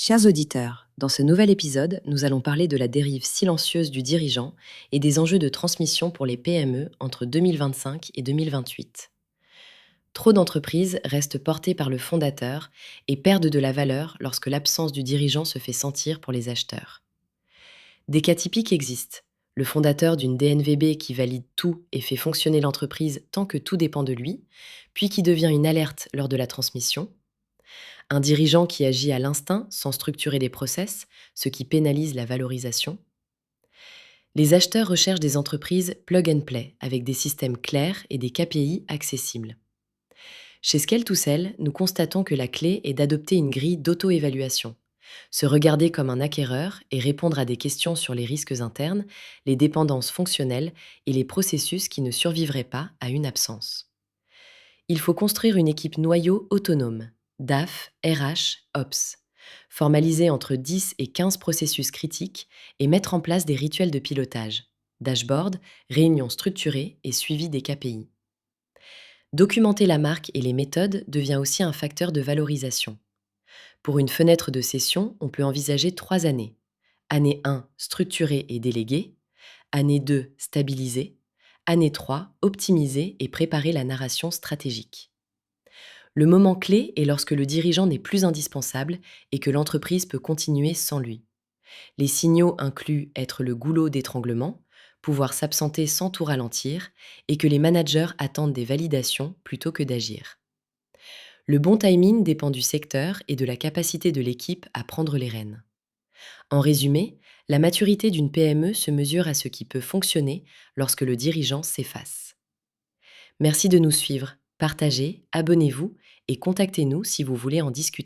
Chers auditeurs, dans ce nouvel épisode, nous allons parler de la dérive silencieuse du dirigeant et des enjeux de transmission pour les PME entre 2025 et 2028. Trop d'entreprises restent portées par le fondateur et perdent de la valeur lorsque l'absence du dirigeant se fait sentir pour les acheteurs. Des cas typiques existent. Le fondateur d'une DNVB qui valide tout et fait fonctionner l'entreprise tant que tout dépend de lui, puis qui devient une alerte lors de la transmission. Un dirigeant qui agit à l'instinct sans structurer les process, ce qui pénalise la valorisation. Les acheteurs recherchent des entreprises plug and play avec des systèmes clairs et des KPI accessibles. Chez Scale2Sell, nous constatons que la clé est d'adopter une grille d'auto-évaluation, se regarder comme un acquéreur et répondre à des questions sur les risques internes, les dépendances fonctionnelles et les processus qui ne survivraient pas à une absence. Il faut construire une équipe noyau autonome, DAF, RH, Ops, formaliser entre 10 et 15 processus critiques et mettre en place des rituels de pilotage, dashboard, réunions structurées et suivi des KPI. Documenter la marque et les méthodes devient aussi un facteur de valorisation. Pour une fenêtre de session, on peut envisager 3 années. Année 1, structurer et déléguer. Année 2, stabiliser. Année 3, optimiser et préparer la narration stratégique. Le moment clé est lorsque le dirigeant n'est plus indispensable et que l'entreprise peut continuer sans lui. Les signaux incluent être le goulot d'étranglement, pouvoir s'absenter sans tout ralentir et que les managers attendent des validations plutôt que d'agir. Le bon timing dépend du secteur et de la capacité de l'équipe à prendre les rênes. En résumé, la maturité d'une PME se mesure à ce qui peut fonctionner lorsque le dirigeant s'efface. Merci de nous suivre, partagez, abonnez-vous et contactez-nous si vous voulez en discuter.